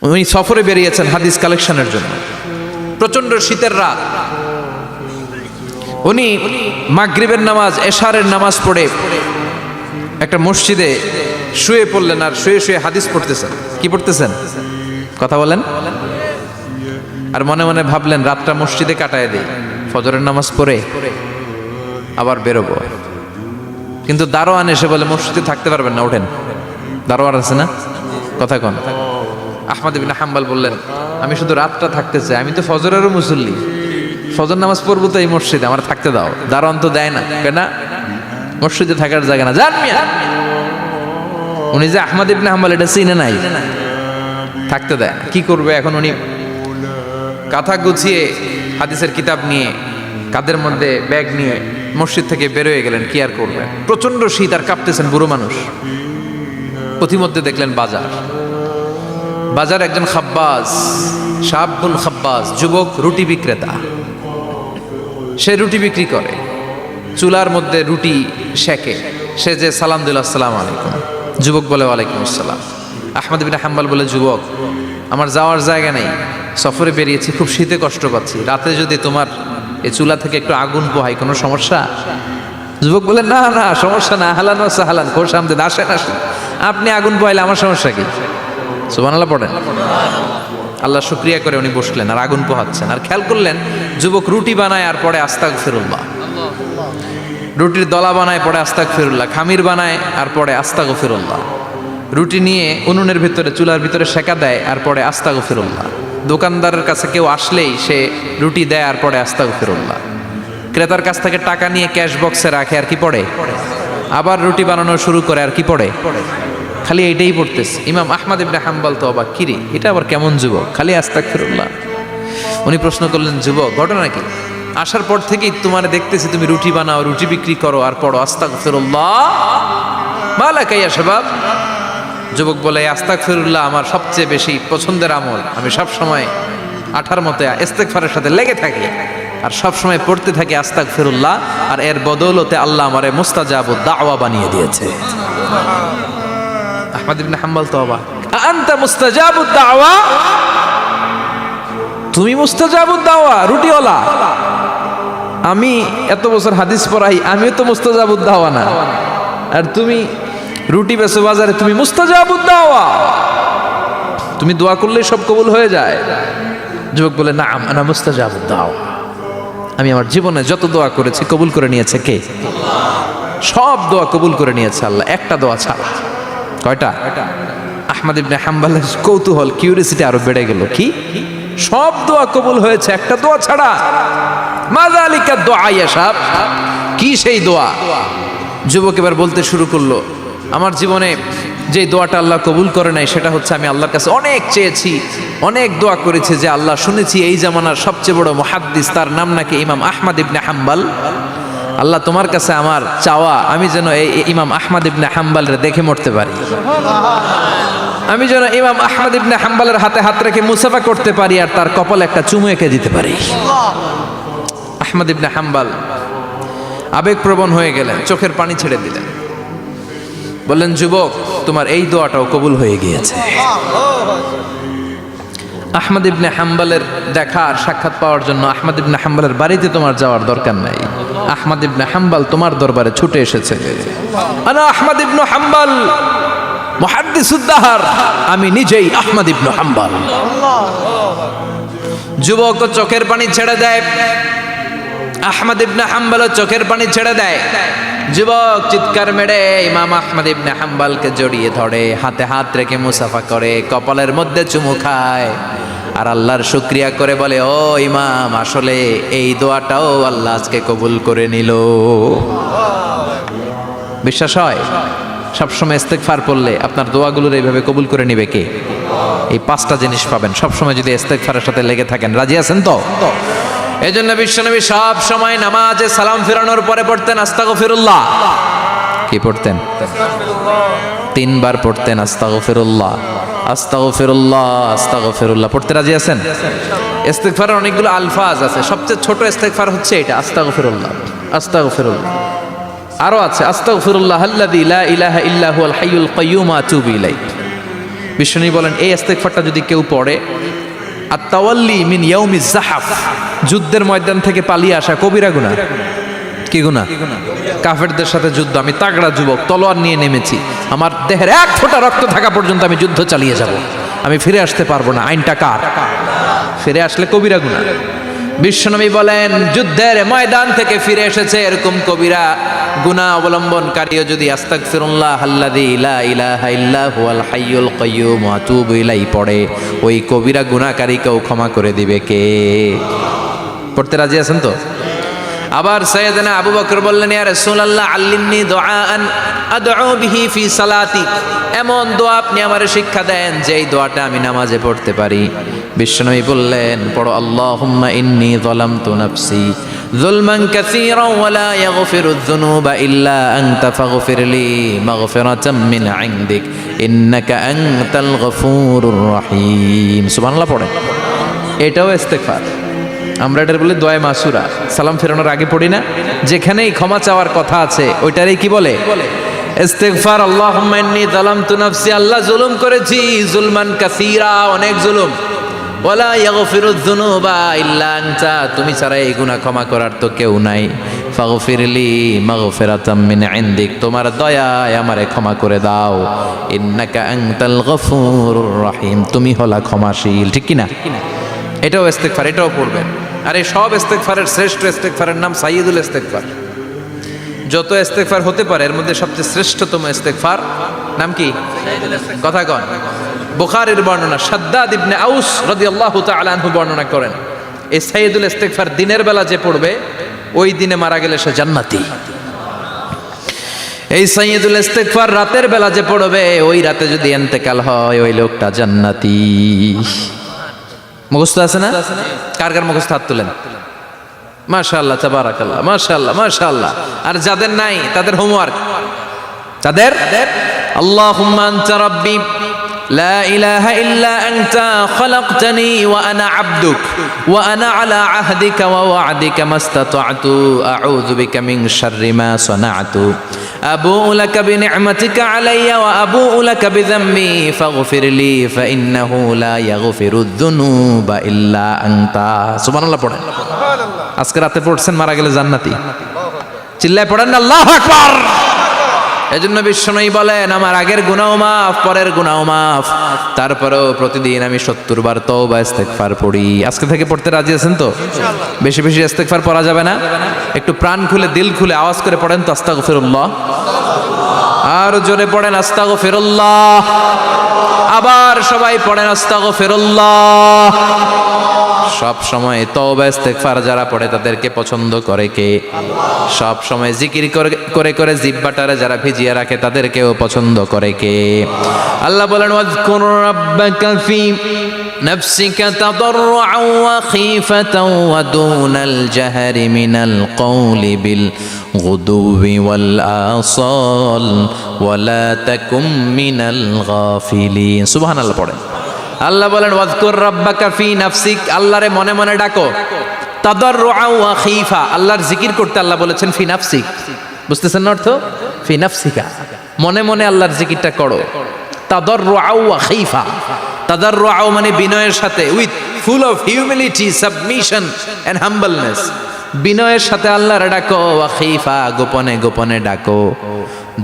উনি সফরে বেরিয়েছেন হাদিস কালেকশনের জন্য। প্রচন্ড শীতের রাত, উনি মাগরিবের নামাজ, এশারের নামাজ পড়ে একটা মসজিদে শুয়ে পড়লেন, আর শুয়ে শুয়ে হাদিস পড়তেছেন। কি পড়তেছেন? কথা বলেন। আর মনে মনে ভাবলেন রাতটা মসজিদে কাটায় দেই, ফজরের নামাজ পড়ে আবার বেরোবো। কিন্তু দারোয়ান এসে বলে মসজিদে থাকতে পারবেন না, ওঠেন। দারোয়ান আছে না, কথা কন। আহমদ ইবনে হাম্বল বললেন আমি শুধু রাতটা থাকতে চাই, আমি তো ফজরেরও মুসল্লি, ফজর নামাজ পড়বো তো এই মসজিদে, আমার থাকতে দাও। দারোয়ান তো দেয় না, কেন? মসজিদে থাকার জায়গা না, যান মিয়া। উনি যে আহমদ ইবনে হাম্বল এটা চিনে নাই, থাকতে দেয়। কি করবে এখন? উনি কাঁথা গুছিয়ে হাদিসের কিতাব নিয়ে কাঁধের মধ্যে ব্যাগ নিয়ে মসজিদ থেকে বেরোয় গেলেন। কি আর করবেন, প্রচন্ড শীত, আর কাঁপতেছেন, বুড়ো মানুষ। পথিমধ্যে দেখলেন বাজার, বাজার একজন খাব্বাজ, শাবুল খাব্বাজ, যুবক রুটি বিক্রেতা। সে রুটি বিক্রি করে, চুলার মধ্যে রুটি সেকে। সে যে সালাম দিল আসসালামু আলাইকুম, যুবক বলে ওয়ালাইকুম আসসালাম। আহমদ ইবনে হাম্বল বলে যুবক আমার যাওয়ার জায়গা নেই, সফরে বেরিয়েছি, খুব শীতে কষ্ট পাচ্ছি, রাতে যদি তোমার এই চুলা থেকে একটু আগুন পোহাই কোনো সমস্যা? যুবক বলে না না সমস্যা না, হালান ও সাহালান, খোশ আমদেদ, আসেন আসেন, আপনি আগুন পোহাইলে আমার সমস্যা কি? সুবহানাল্লাহ পড়েন। আল্লাহ শুকরিয়া করে উনি বসলেন আর আগুন পোহাচ্ছেন। আর খেয়াল করলেন যুবক রুটি বানায় আর পরে আস্তাগফিরুল্লাহ, রুটির দলা বানায় পরে আস্তাগফিরুল্লাহ, খামির বানায় আর পরে আস্তাগফিরুল্লাহ, রুটি নিয়ে উনুনের ভিতরে চুলার ভিতরে সেকা দেয় আর পরে আস্তাগফিরুল্লাহ। দোকানদারের কাছে কেউ আসলেই সে রুটি দেয় আর পরে আস্তাগফিরুল্লাহ। ক্রেতার কাছ থেকে টাকা নিয়ে ক্যাশ বক্সে রাখে আর কি পড়ে, আবার রুটি বানানো শুরু করে আর কি পড়ে, খালি এইটাই পড়তেছে। ইমাম আহমদ ইবনে হাম্বল তো অবাক, কিরে এটা আবার কেমন যুবক, খালি আস্তাগফিরুল্লাহ। উনি প্রশ্ন করলেন যুবক ঘটনা কি? আসার পর থেকেই তোমার দেখতেছি তুমি রুটি বানাও, রুটি বিক্রি করো আর পড়ো আস্তাগফিরুল্লাহ, মালাকা ইয়া শাবাব। যুবক বলে আস্তাগফিরুল্লাহ আমার সবচেয়ে বেশি পছন্দের আমল, আমি সব সময় আঠার মতে ইস্তেগফারের সাথে লেগে থাকি আর সব সময় পড়তে থাকি আস্তাগফিরুল্লাহ, আর এর বদৌলতে আল্লাহ আমারে মুস্তাজাবুদ দাওয়া বানিয়ে দিয়েছে। আহমদ ইবনে হাম্বল তো অবাক, আনতা মুস্তাজাবুদ দাওয়া, তুমি মুস্তাজাবুদ দাওয়া রুটিওয়ালা? আমি এত বছর হাদিস পড়াই, আমিও তো মুস্তাজাবুদ দাওয়া না, আর তুমি রুটি বেচো বাজারে, তুমি মুস্তাজাবুদ দাওয়া, তুমি দোয়া করলেই সব কবুল হয়ে যায়? যুবক বলে না আনা মুস্তাজাবুদ দাওয়া, আমি আমার জীবনে যত দোয়া করেছি কবুল করে নিয়েছে কে? সব দোয়া কবুল করে নিয়েছে আল্লাহ, একটা দোয়া ছাড়া। কয়টা? আহমদ ইবনে হাম্বলের কৌতূহল, কিউরিসিটি আরো বেড়ে গেল। কি? সব দোয়া কবুল হয়েছে একটা দোয়া ছাড়া? মাযালিকা দোয়া ইয়া শাব, কি সেই দোয়া? যুবক এবার বলতে শুরু করলো আমার জীবনে যে দোয়াটা আল্লাহ কবুল করে নাই সেটা হচ্ছে আমি আল্লাহর কাছে অনেক চেয়েছি, অনেক দোয়া করেছি যে আল্লাহ শুনেছি এই জামানার সবচেয়ে বড় মুহাদ্দিস, তার নাম নাকি ইমাম আহমদ ইবনে হাম্বল। আল্লাহ তোমার কাছে আমার চাওয়া আমি যেন এই ইমাম আহমদ ইবনে হাম্বলরে দেখে মরতে পারি, আমি যেন ইমাম আহমদ ইবনে হাম্বলের হাতে হাত রেখে মুসাফা করতে পারি আর তার কপালে একটা চুমু এঁকে দিতে পারি। আহমদ ইবনে হাম্বল আবেগপ্রবণ হয়ে গেলেন, চোখের পানি ছেড়ে দিলেন, বললেন যুবক তোমার এই দোয়াটাও কবুল হয়ে গিয়েছে। আহমদ ইবনে হাম্বলের দেখা আর সাক্ষাৎ পাওয়ার জন্য আহমদ ইবনে হাম্বলের বাড়িতে তোমার যাওয়ার দরকার নাই, আহমদ ইবনে হাম্বল তোমার দরবারে ছুটে এসেছে। আনা আহমদ ইবনে হাম্বল মুহাদ্দিসুদ দাহর, আমি নিজেই আহমদ ইবনে হাম্বল। যুবক চোখের পানি ছেড়ে দেয়, আহমদ ইবনে হাম্বল চোখের পানি ছেড়ে দেয়। যুবক চিৎকার মেরে ইমাম আহমদ ইবনে হাম্বলকে জড়িয়ে ধরে, হাতে হাত রেখে মুসাফা করে, কপালের মধ্যে চুমু খায় আর আল্লাহর শুকরিয়া করে বলে ও ইমাম আসলে এই দোয়াটাও আল্লাহ আজকে কবুল করে নিল। বিশ্বাস হয় সবসময় ইস্তেগফার পড়লে আপনার দোয়াগুলোর এইভাবে কবুল করে নিবে কে? এই পাঁচটা জিনিস পাবেন সবসময় যদি ইস্তেগফারের সাথে লেগে থাকেন। রাজি আছেন তো? এই জন্য বিশ্বনবী সব সময় নামাজে সালাম ফেরানোর পরে পড়তেন আস্তাগফিরুল্লাহ। কি পড়তেন? 3 বার পড়তেন আস্তাগফিরুল্লাহ, আস্তাগফিরুল্লাহ, আস্তাগফিরুল্লাহ। পড়তে রাজি আছেন? ইস্তেগফারের অনেকগুলো আলফাজ আছে, সবচেয়ে ছোট ইস্তেগফার হচ্ছে এটা আস্তাগফিরুল্লাহ, আস্তাগফিরুল্লাহ। আরো আছে আস্তাগফিরুল্লাহ আল্লাযী লা ইলাহা ইল্লা হুয়াল হাইয়ুল কাইয়্যুম আতুবু ইলাইহি, বিষ্ণু বলেন এই ইস্তেগফারটা যদি কেউ পড়ে, আর তাওয়াল্লি মিন ইয়াউমিজ জাহাফ, যুদ্ধের ময়দান থেকে পালিয়ে আসা কবিরা গুনাহ। কি গুনাহ? কাফেরদের সাথে যুদ্ধ, আমি তাগড়া যুবক, তলোয়ার নিয়ে নেমেছি, আমার দেহের এক ফোঁটা রক্ত থাকা পর্যন্ত আমি যুদ্ধ চালিয়ে যাব, আমি ফিরে আসতে পারবো না, আইনটা কার? ফিরে আসলে কবিরা গুনাহ। বিশ্বনবী বলেন যুদ্ধের ময়দান থেকে ফিরে এসেছে এরকম কবিরা গুনাহ অবলম্বনকারীও যদি আস্তাগফিরুল্লাহ আল্লাযী লা ইলাহা ইল্লা হুয়াল হাইয়ুল কাইয়্যুম ওয়া আতুবু ইলাইহি পড়ে, ওই কবিরা গুনাহকারীকেও ক্ষমা করে দিবে কে? পড়তে রাজি আছেন তো? আবার সাইয়েদনা আবু বকর বললেন, ইয়া রাসূলুল্লাহ আল্লিমনি দুআআন আদউ বিহি ফি সালাতি, এমন দোয়া আপনি আমারে শিক্ষা দেন যে এই দোয়াটা আমি নামাজে পড়তে পারি। বিশ্বনবী বললেন, পড়ো আল্লাহুম্মা ইন্নী যালামতু নাফসি যুলমান কাসীরান ওয়া লা ইয়াগফিরুয যুনুবা ইল্লা আনতা ফাগফিরলি মাগফিরাতাম মিন ইনদিক ইন্নাকা আনতাল গফুরুর রহিম। সুবহানাল্লাহ পড়েন, এটাও ইস্তেগফার। আমরা এটার বলে দোয়া মাসুরা, সালাম ফেরানোর আগে পড়ি না? যেখানেই ক্ষমা চাওয়ার কথা আছে ওইটারই কি বলে? ইস্তেগফার। আল্লাহুম্মা ইন্নী যালামতু নাফসি, আল্লাহ জুলুম করেছি, যুলমান কাসীরা, অনেক জুলুম, ওয়ালা ইয়াগফিরুয যুনুবা ইল্লা আনতা, তুমি ছাড়া এই গুনাহ ক্ষমা করার তো কেউ নাই। ফাগফিরলি মাগফিরাতাম মিন ইনদিক, তোমার দয়ায় আমারে ক্ষমা করে দাও। ইন্নাকা আনতাল গফুরুর রহিম, তুমি হলা ক্ষমাশীল। ঠিক কি না? এটাও ইস্তেগফার, এটাও পড়বেন। আর এই সব ইস্তেগফারের শ্রেষ্ঠ ইস্তেগফারের নাম সাইয়্যিদুল ইস্তেগফার। যত ইস্তেগফার হতে পারে এর মধ্যে সবচেয়ে শ্রেষ্ঠতম ইস্তেগফার নাম কি? কথা কন। বুখারীর বর্ণনা, শাদ্দাদ ইবনে আউস রাদিয়াল্লাহু তাআলা আনহু বর্ণনা করেন, এই সাইয়্যিদুল ইস্তেগফার দিনের বেলা যে পড়বে ওই দিনে মারা গেলে সে জান্নাতি। এই সাইয়্যিদুল ইস্তেগফার রাতের বেলা যে পড়বে ওই রাতে যদি ইন্তেকাল হয় ওই লোকটা জান্নাতি। মুখস্থ আছে না? কার কার মুখস্থ হাত তুলেন। মাশাআল্লাহ, তাবারাকাল্লাহ, মাশাআল্লাহ, মাশাআল্লাহ। আর যাদের নাই তাদের হোমওয়ার্ক, তাদের আল্লাহুম্মা আনতা রাব্বি লা ইলাহা ইল্লা আনতা খালাকতানি ওয়া আনা আবদুক ওয়া আনা আলা আহদিকা ওয়া ওয়া'দিকা মাস্তাতা'তু আউযু বিকা মিন শাররি মা সানা'তু আবুউ লাকা বিনি'মাতিকা আলাইয়া ওয়া আবুউ লাকা বিযামবি ফাগফিরলি ফাইন্নাহু লা ইয়াগফিরুয যুনুবা ইল্লা আনতা। সুবহানাল্লাহ পড়েন। আজকে রাতে পড়ছেন, মারা গেলে জান্নাতি। চিল্লায় পড়েন না আল্লাহু আকবার। এজন্য বিশ্বনবী বলেন আমার আগের গুনাহ মাফ, পরের গুনাহ মাফ, তারপরেও প্রতিদিন আমি 70 বার তওবা ইস্তেগফার পড়ি। আজকে থেকে পড়তে রাজি আছেন তো? বেশি বেশি ইস্তেগফার পড়া যাবে না? একটু প্রাণ খুলে দিল খুলে আওয়াজ করে পড়েন তো আস্তাগফিরুল্লাহ। আর জোরে পড়েন আস্তাগফিরুল্লাহ। আবার সবাই পড়েন আস্তাগফিরুল্লাহ। সব সময় তওবা ইস্তেগফার যারা পড়ে তাদেরকে পছন্দ করে কে? সব সময় জিকির করে করে জিহ্বাটারে যারা ভিজিয়ে রাখে তাদেরকেও পছন্দ করে কে? আল্লাহ বলেন ওয়াজকুর রাব্বাকা ফি নাফসিকা তাদাররুআন ওয়া খীফাতান ওয়া দুনাল জাহরি মিনাল কওলি বিল গুদুবি ওয়াল আসাল ওয়া লা তাকুম মিনাল গাফিলিন। সুবহানাল্লাহ পড়েন। আল্লাহ বলেন ওয়াজকুর রাব্বাকা ফি নাফসিক, আল্লাহরে মনে মনে ডাকো। তাদাররুআন ওয়া খীফা, আল্লাহর জিকির করতে আল্লাহ বলেছেন ফি নাফসিক। বুঝতেছেন না অর্থ? ফি নাফসিকা, মনে মনে আল্লাহর জিকিরটা করো। তাদাররুআন ওয়া খীফা, তাদাররুআন মানে বিনয়ের সাথে, with full of humility, submission and humbleness, বিনয়ের সাথে আল্লাহরে ডাকো। ওয়া খীফা, গোপনে গোপনে ডাকো।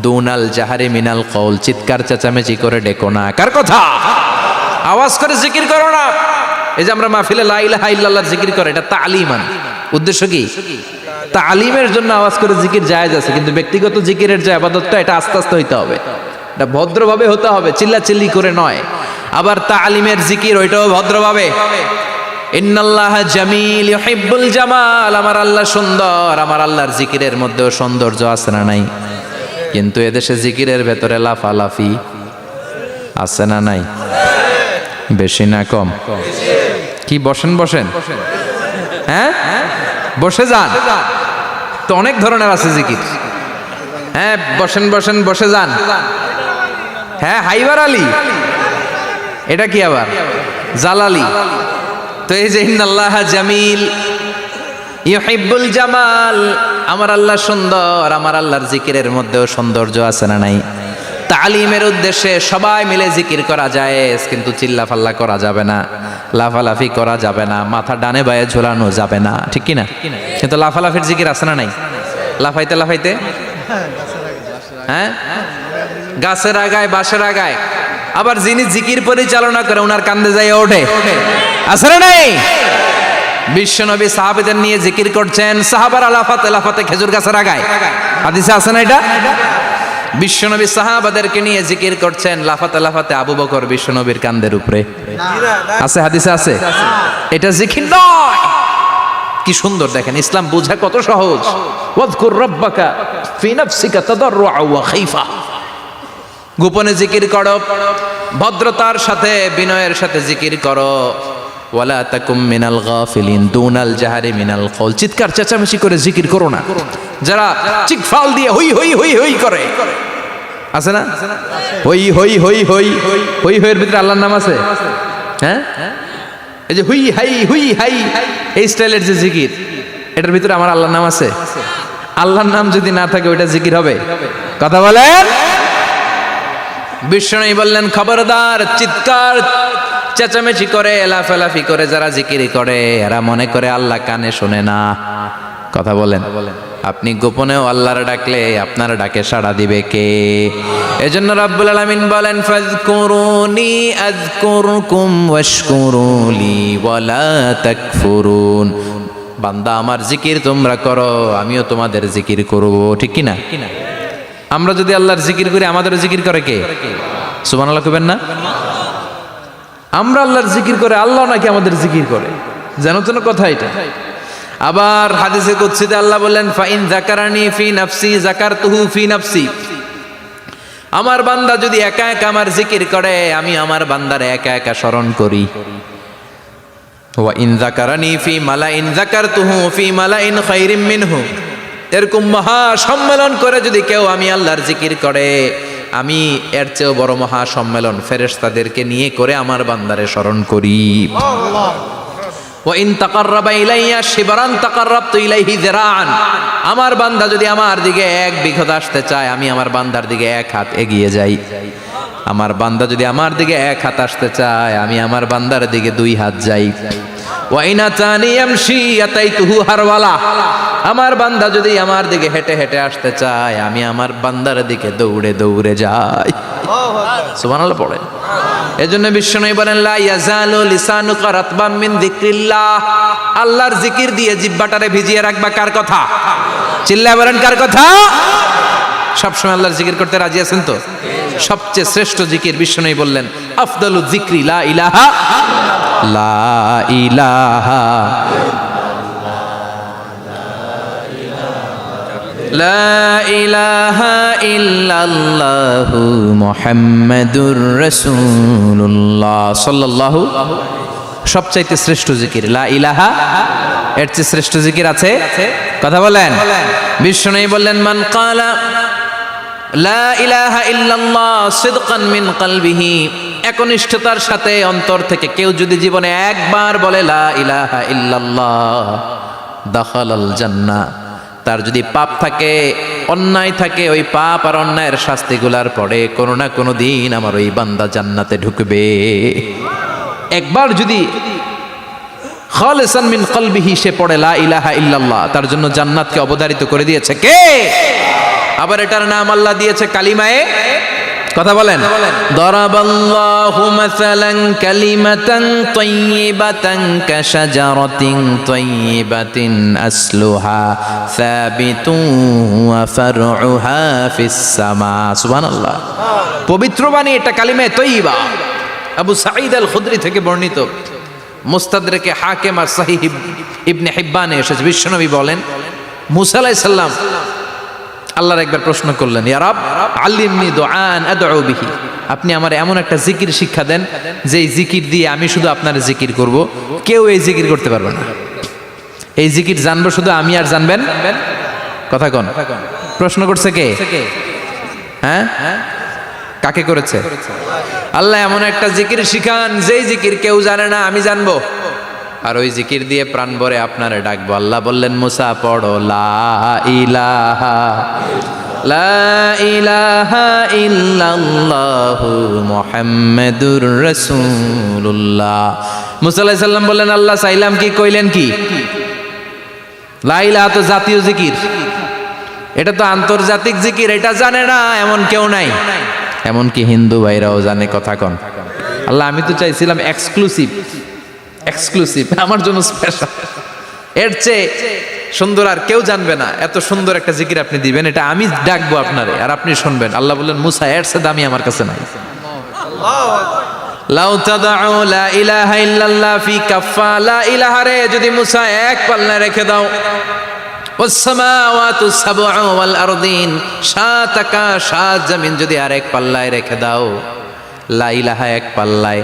দুনাল জাহারি মিনাল কওল, চিৎকার চেঁচামেচি করে ডেকো না। কার কথা? আওয়াজ করে জিকির করো না। এই যে আমরা মাহফিলে লা ইলাহা ইল্লাল্লাহর জিকির করে, এটা তালিমান। উদ্দেশ্য কি? তালিমের জন্য আওয়াজ করে জিকির জায়েজ আছে, কিন্তু ব্যক্তিগত জিকিরের যে ইবাদতটা এটা আস্তে আস্তে হইতে হবে, এটা ভদ্রভাবে হতে হবে, চিল্লাচিল্লি করে নয়। আবার তালিমের জিকির ওইটাও ভদ্রভাবে। ইন্নাল্লাহা জামিল ইউহিব্বুল জামাল, আমার আল্লাহ সুন্দর, আমার আল্লাহর জিকিরের মধ্যেও সৌন্দর্য আছে না নাই? কিন্তু এদেশে জিকিরের ভেতরে লাফালাফি আছে না নাই? বেশি না কম? কি বসেন বসেন, হ্যাঁ বসে যান তো, অনেক ধরনের আছে জিকির। হ্যাঁ বসেন বসেন, বসে যান। হ্যাঁ হাইবার আলী, এটা কি আবার জালালি? তো এই যে ইন্নাল্লাহা জামিল ইউহিব্বুল জামাল, আমার আল্লাহ সুন্দর, আমার আল্লাহর জিকিরের মধ্যেও সৌন্দর্য আছে না নাই? তালিমের উদ্দেশ্যে সবাই মিলে জিকির করা যায়, কিন্তু চিল্লাফাল্লা করা যাবে না, লাফালাফি করা যাবে না, মাথা ডানে বায়ে ঝোলানো যাবে না, ঠিক কি না? কিন্তু লাফালাফির জিকির আছে না নাই? লাফাইতে লাফাইতে, হ্যাঁ, গাছের আগায় বাঁশের আগায়। আবার যিনি জিকির পরিচালনা করে ওনার কান্দে যায় ওঠে, আছে না নাই? বিশ্বনবী সাহাবীদের নিয়ে জিকির করছেন, সাহাবারা লাফাতে লাফাতে খেজুর গাছের আগায়। হাদিসে আছে না এটা? বিশ্বনবী সাহাবাদেরকে নিয়ে জিকির করছেন, লাফাতে লাফাতে আবু বকর বিশ্বনবীর কান্দের উপরে। আছে, হাদিসে আছে। এটা জিকির নয়। কি সুন্দর দেখেন, ইসলাম বোঝা কত সহজ। ওয়াজকুর রাব্বাকা ফি নাফসিকা তাদাররুআ ওয়া খাইফা। গোপনে জিকির করো, ভদ্রতার সাথে বিনয়ের সাথে জিকির করো। ওয়ালা তাকুম মিনাল গাফিলিন দুনাল জাহারি মিনাল কওল। চিৎকার চেঁচামেচি করে জিকির করো না। যারা চিকফাল দিয়ে হই হই হই হই করে, আছে না? হই হই হই হই হই হইয়ের ভিতরে আল্লাহর নাম আছে, হ্যাঁ? এই যে হুই হাই হুই হাই, এই স্টাইলের যে জিকির, এটার ভিতরে আমার আল্লাহর নাম আছে? আল্লাহর নাম যদি না থাকে ওইটা জিকির হবে? কথা বলেন। বিশ্বনবী বললেন, খবরদার, চিৎকার চেঁচামেচি করে লাফালাফি করে যারা জিকির করে এরা মনে করে আল্লাহ কানে শোনে না। কথা বলেন। আপনি গোপনেও আল্লাহর ডাকলে আপনার ডাকে সাড়া দিবে কে? এজন্য রাব্বুল আলামিন বলেন, ফাযকুরুনি আযকুরকুম ওয়াশকুরুলি ওয়ালা তাকফুরুন। বান্দা আমার জিকির তোমরা করো, আমিও তোমাদের জিকির করব, ঠিক কি না? আমরা যদি আল্লাহর জিকির করি আমাদেরও জিকির করে কে? সুবহানাল্লাহ কইবেন না? আমরা আল্লাহর জিকির করে, আল্লাহ নাকি আমাদের জিকির করে, জানো তো না কথা এটা? আবার হাদিসে কুদসিতে আল্লাহ বললেন, ফাইন যাকারানি ফি নাফসি যাকারতুহু ফি নাফসি। আমার বান্দা যদি একা একা আমার জিকির করে, আমি আমার বান্দারে একা একা স্মরণ করি। ওয়া ইন যাকারানি ফি মালাইন যাকারতুহু ফি মালাইন খায়রিম মিনহু। এরকম মহা সম্মেলন করে যদি কেউ আমি আল্লাহর জিকির করে, আমি এর চেয়েও বড় মহা সম্মেলন ফেরেশতাদেরকে নিয়ে করে আমার বান্দারে স্মরণ করি। ওয়া ইন তাকাররাবা ইলাইয়া শিবরান তাকাররাবতু ইলাইহি যিরাআন। আমার বান্দা যদি আমার দিকে এক বিঘত আসতে চায়, আমি আমার বান্দার দিকে এক হাত এগিয়ে যাই। আমার বান্দা যদি আমার দিকে এক হাত আসতে চায়, আমি আমার বান্দার দিকে দুই হাত যাই। ওয়া ইন আতানি ইয়ামশি আতাইতুহু হারওয়ালা। আমার বান্দা যদি আমার দিকে হেঁটে হেঁটে আসতে চায়, আমি আমার বান্দার দিকে দৌড়ে দৌড়ে যাই। সুবহানাল্লাহ পড়েন। এজন্য বিশ্বনবী বলেন, লা ইয়াজালু লিসানুকা রাতবাম মিন যিকরিল্লাহ। আল্লাহর জিকির দিয়ে জিহ্বাটারে ভিজিয়ে রাখবা। কার কথা? চিল্লায় বলেন, কার কথা? সবসময় আল্লাহর জিকির করতে রাজি আছেন তো? সবচেয়ে শ্রেষ্ঠ জিকির বিশ্বনবী বললেন, আফদালু যিকরি লা ইলাহা লা ইলাহা লা ইলাহা ইল্লাল্লাহু মুহাম্মাদুর রাসূলুল্লাহ সাল্লাল্লাহু। সবচাইতে শ্রেষ্ঠ জিকির লা ইলাহা। এর চেয়ে শ্রেষ্ঠ জিকির আছে? কথা বলেন। বিশ্বনবী বললেন, মান ক্বালা লা ইলাহা ইল্লাল্লাহ সিদকান মিন কলবিহি। একনিষ্ঠতার সাথে অন্তর থেকে কেউ যদি জীবনে একবার বলে লা ইলাহা ইল্লাল্লাহ, দাখালাল জান্নাহ। তার যদি পাপ থাকে, অন্যায় থাকে, ওই পাপ আর অন্যায়ের শাস্তিগুলার পরে কোনো না কোনো দিন আমার ওই বান্দা জান্নাতে ঢুকবে। একবার যদি খালিসান মিন কলবিহি সে পড়ে লা ইলাহা ইল্লাল্লাহ, তার জন্য জান্নাতকে অবধারিত করে দিয়েছে কে? আবার এটার নাম আল্লাহ দিয়েছে কালিমায়ে। কথা বলেন। দরাবাল্লাহু মাসালান কালিমাতান তাইয়িবাতান কাশাজারাতিন তাইয়িবাতিন আসলুহা সাবিতুন ওয়া ফারউহা ফিস সামা। সুবহানাল্লাহ। পবিত্র বাণী এটা কালিমায়ে তাইয়িবা। আবু সাঈদ আল খুদরি থেকে বর্ণিত, মুস্তাদরেকে হাকিম আর সহিহ ইবনে হিব্বানে এসেছে। বিশ্বনবী বলেন, মুসা আলাইহিস সালাম আল্লাহর একবার প্রশ্ন করলেন, ইয়া রাব আল্লিমনি দুআন আদউ বিহি। আপনি আমার এমন একটা জিকির শিক্ষা দেন যে জিকির দিয়ে আমি শুধু আপনার জিকির করব, কেউ এই জিকির করতে পারবে না। এই জিকির জানবো শুধু আমি আর জানবেন। কথা কোন? প্রশ্ন করছে কে? হ্যাঁ, কাকে করেছে? আল্লাহ এমন একটা জিকির শিখান যেই জিকির কেউ জানে না, আমি জানবো, আর ওই জিকির দিয়ে প্রাণ ভরে আপনারে ডাকবো। আল্লাহ বললেন, মুসা পড়ো লা ইলাহা লা ইলাহা ইল্লাল্লাহু মুহাম্মাদুর রাসূলুল্লাহ। মুসা আলাইহিস সালাম বললেন আল্লাহ চাইলাম কি, কইলেন কি? লা ইলাহা তো জাতীয় জিকির, এটা তো আন্তর্জাতিক জিকির, এটা জানে না এমন কেউ নাই। এমনকি হিন্দু ভাইরাও জানে। কথা কন আল্লাহ, আমি তো চাইছিলাম এক্সক্লুসিভ, আমার জন্য স্পেশাল, এর চেয়ে সুন্দর আর কেউ জানবে না, এত সুন্দর একটা জিকির আপনি দিবেন, এটা আমি ডাকবো আপনারে আর আপনি শুনবেন। আল্লাহ বললেন মুসা এর চেয়ে দামি আমার কাছে নাই। লাউ তাদউ লা ইলাহা ইল্লাল্লাহ ফি কাফা, লা ইলাহা রে যদি মুসা এক পাল্লায় রেখে দাও, ওয়াস সামাওয়াতু সাবউ ওয়াল আরদিন, সাত আকাশ সাত জমিন যদি আরেক পাল্লায় রেখে দাও, লা ইলাহা এক পাল্লায়,